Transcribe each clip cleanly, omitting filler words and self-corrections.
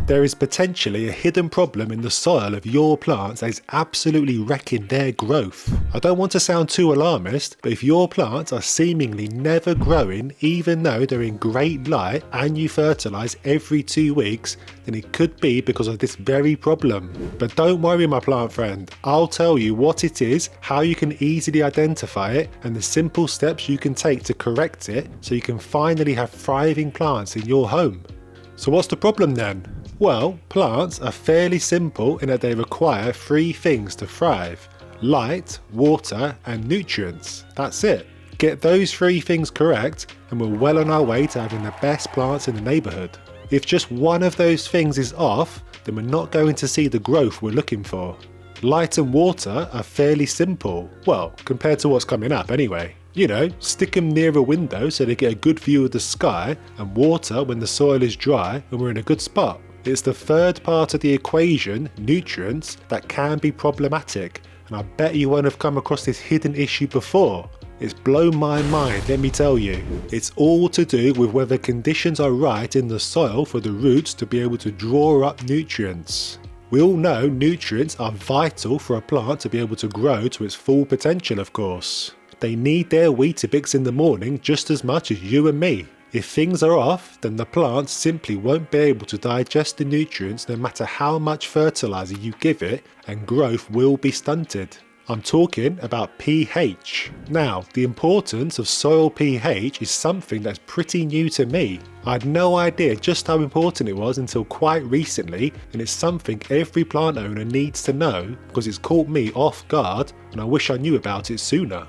There is potentially a hidden problem in the soil of your plants that is absolutely wrecking their growth. I don't want to sound too alarmist, but if your plants are seemingly never growing even though they're in great light and you fertilise every 2 weeks, then it could be because of this very problem. But don't worry my plant friend, I'll tell you what it is, how you can easily identify it and the simple steps you can take to correct it so you can finally have thriving plants in your home. So what's the problem then? Well, plants are fairly simple in that they require 3 things to thrive: light, water and nutrients. That's it. Get those 3 things correct and we're well on our way to having the best plants in the neighbourhood. If just one of those things is off, then we're not going to see the growth we're looking for. Light and water are fairly simple, well, compared to what's coming up anyway. You know, stick them near a window so they get a good view of the sky, and water when the soil is dry and we're in a good spot. It's the third part of the equation, nutrients, that can be problematic, and I bet you won't have come across this hidden issue before. It's blown my mind, let me tell you. It's all to do with whether conditions are right in the soil for the roots to be able to draw up nutrients. We all know nutrients are vital for a plant to be able to grow to its full potential, of course. They need their Weetabix in the morning just as much as you and me. If things are off, then the plant simply won't be able to digest the nutrients no matter how much fertiliser you give it, and growth will be stunted. I'm talking about pH. Now, the importance of soil pH is something that's pretty new to me. I had no idea just how important it was until quite recently, and it's something every plant owner needs to know because it's caught me off guard and I wish I knew about it sooner.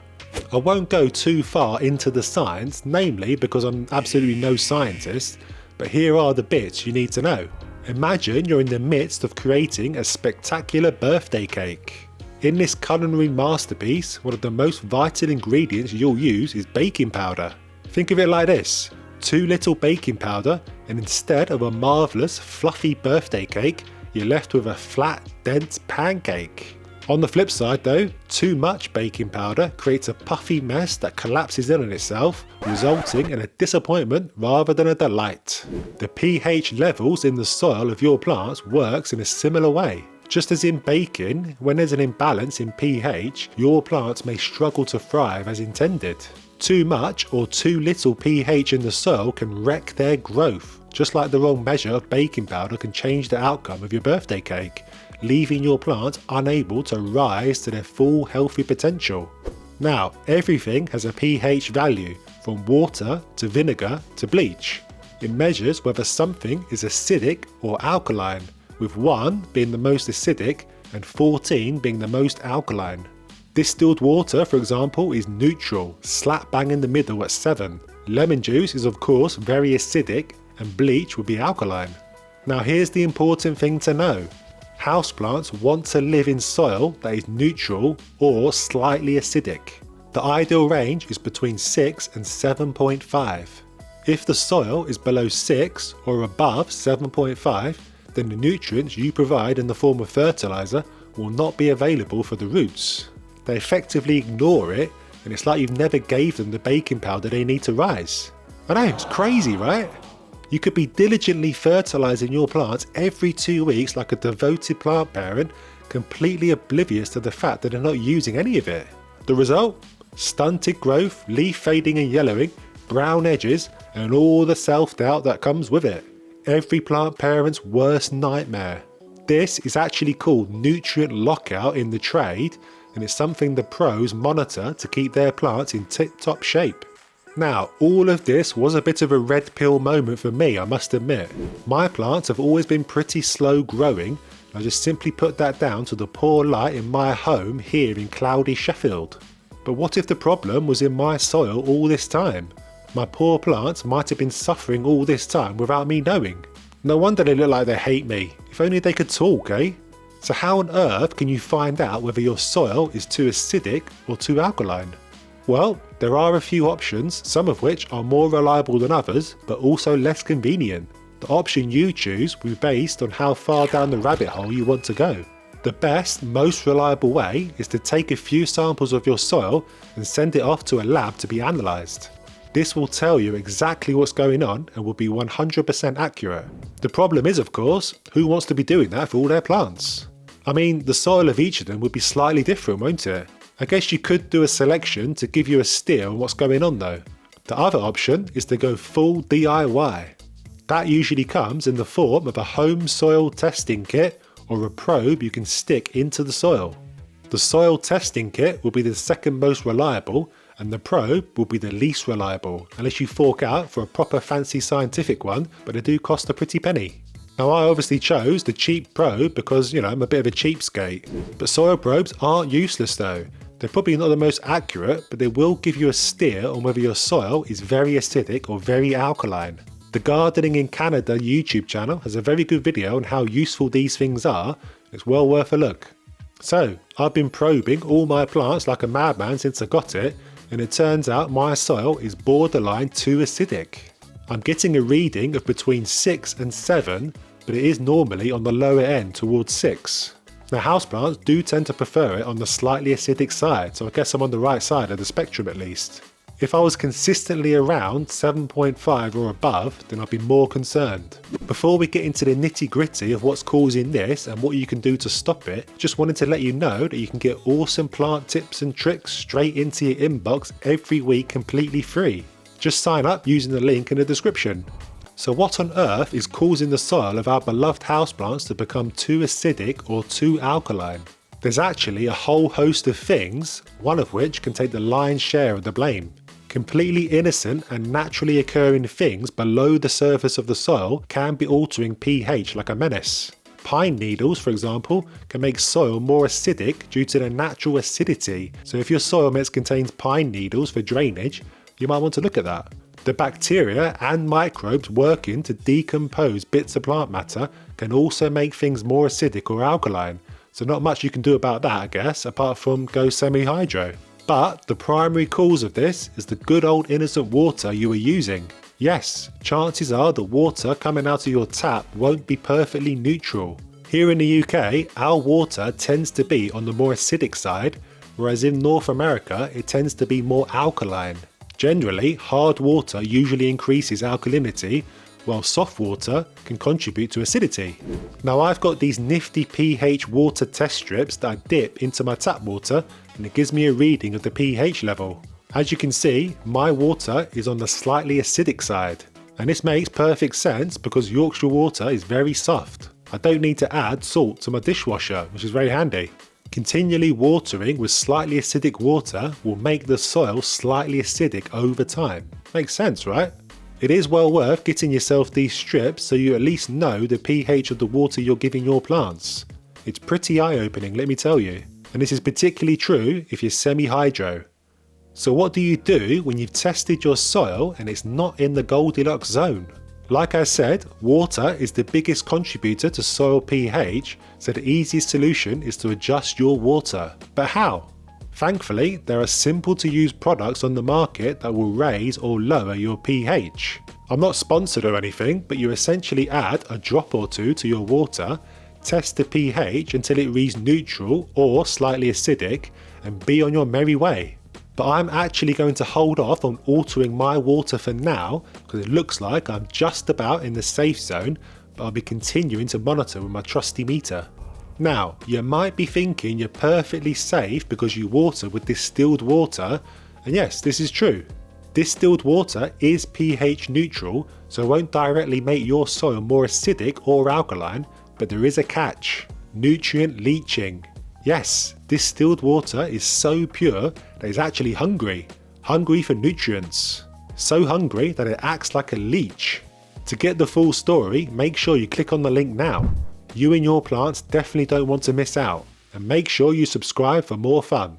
I won't go too far into the science, namely because I'm absolutely no scientist, but here are the bits you need to know. Imagine you're in the midst of creating a spectacular birthday cake. In this culinary masterpiece, one of the most vital ingredients you'll use is baking powder. Think of it like this: too little baking powder, and instead of a marvellous fluffy birthday cake, you're left with a flat, dense pancake. On the flip side though, too much baking powder creates a puffy mess that collapses in on itself, resulting in a disappointment rather than a delight. The pH levels in the soil of your plants works in a similar way. Just as in baking, when there's an imbalance in pH, your plants may struggle to thrive as intended. Too much or too little pH in the soil can wreck their growth, just like the wrong measure of baking powder can change the outcome of your birthday cake, leaving your plants unable to rise to their full healthy potential. Now, everything has a pH value, from water to vinegar to bleach. It measures whether something is acidic or alkaline, with 1 being the most acidic and 14 being the most alkaline. Distilled water, for example, is neutral, slap bang in the middle at 7. Lemon juice is of course very acidic, and bleach would be alkaline. Now here's the important thing to know. Houseplants want to live in soil that is neutral or slightly acidic. The ideal range is between 6 and 7.5. If the soil is below 6 or above 7.5, then the nutrients you provide in the form of fertiliser will not be available for the roots. They effectively ignore it, and it's like you've never gave them the baking powder they need to rise. I know, it's crazy, right? You could be diligently fertilising your plants every 2 weeks like a devoted plant parent, completely oblivious to the fact that they're not using any of it. The result? Stunted growth, leaf fading and yellowing, brown edges, and all the self-doubt that comes with it. Every plant parent's worst nightmare. This is actually called nutrient lockout in the trade, and it's something the pros monitor to keep their plants in tip-top shape. Now, all of this was a bit of a red pill moment for me, I must admit. My plants have always been pretty slow growing. I just simply put that down to the poor light in my home here in cloudy Sheffield. But what if the problem was in my soil all this time? My poor plants might have been suffering all this time without me knowing. No wonder they look like they hate me. If only they could talk, eh? So how on earth can you find out whether your soil is too acidic or too alkaline? Well, there are a few options, some of which are more reliable than others, but also less convenient. The option you choose will be based on how far down the rabbit hole you want to go. The best, most reliable way is to take a few samples of your soil and send it off to a lab to be analysed. This will tell you exactly what's going on and will be 100% accurate. The problem is, of course, who wants to be doing that for all their plants? I mean, the soil of each of them would be slightly different, won't it? I guess you could do a selection to give you a steer on what's going on though. The other option is to go full DIY. That usually comes in the form of a home soil testing kit or a probe you can stick into the soil. The soil testing kit will be the second most reliable, and the probe will be the least reliable, unless you fork out for a proper fancy scientific one, but they do cost a pretty penny. Now I obviously chose the cheap probe because, I'm a bit of a cheapskate. But soil probes aren't useless though. They're probably not the most accurate, but they will give you a steer on whether your soil is very acidic or very alkaline. The Gardening in Canada YouTube channel has a very good video on how useful these things are. It's well worth a look. So, I've been probing all my plants like a madman since I got it, and it turns out my soil is borderline too acidic. I'm getting a reading of between 6 and 7, but it is normally on the lower end towards 6. Now houseplants do tend to prefer it on the slightly acidic side, so I guess I'm on the right side of the spectrum at least. If I was consistently around 7.5 or above, then I'd be more concerned. Before we get into the nitty gritty of what's causing this and what you can do to stop it, just wanted to let you know that you can get awesome plant tips and tricks straight into your inbox every week completely free. Just sign up using the link in the description. So what on earth is causing the soil of our beloved houseplants to become too acidic or too alkaline? There's actually a whole host of things, one of which can take the lion's share of the blame. Completely innocent and naturally occurring things below the surface of the soil can be altering pH like a menace. Pine needles, for example, can make soil more acidic due to their natural acidity, so if your soil mix contains pine needles for drainage, you might want to look at that. The bacteria and microbes working to decompose bits of plant matter can also make things more acidic or alkaline, so not much you can do about that, I guess, apart from go semi-hydro. But the primary cause of this is the good old innocent water you are using. Yes, chances are the water coming out of your tap won't be perfectly neutral. Here in the UK, our water tends to be on the more acidic side, whereas in North America it tends to be more alkaline. Generally, hard water usually increases alkalinity, while soft water can contribute to acidity. Now I've got these nifty pH water test strips that I dip into my tap water, and it gives me a reading of the pH level. As you can see, my water is on the slightly acidic side. And this makes perfect sense because Yorkshire water is very soft. I don't need to add salt to my dishwasher, which is very handy. Continually watering with slightly acidic water will make the soil slightly acidic over time. Makes sense, right? It is well worth getting yourself these strips so you at least know the pH of the water you're giving your plants. It's pretty eye-opening, let me tell you. And this is particularly true if you're semi-hydro. So what do you do when you've tested your soil and it's not in the Goldilocks zone? Like I said, water is the biggest contributor to soil pH, so the easiest solution is to adjust your water. But how? Thankfully, there are simple to use products on the market that will raise or lower your pH. I'm not sponsored or anything, but you essentially add a drop or two to your water, test the pH until it reads neutral or slightly acidic, and be on your merry way. But I'm actually going to hold off on altering my water for now because it looks like I'm just about in the safe zone, but I'll be continuing to monitor with my trusty meter. Now, you might be thinking you're perfectly safe because you water with distilled water, and yes, this is true. Distilled water is pH neutral, so it won't directly make your soil more acidic or alkaline, but there is a catch: nutrient leaching. Yes, distilled water is so pure that it's actually hungry for nutrients. So hungry that it acts like a leech. To get the full story, make sure you click on the link now. You and your plants definitely don't want to miss out, and make sure you subscribe for more fun.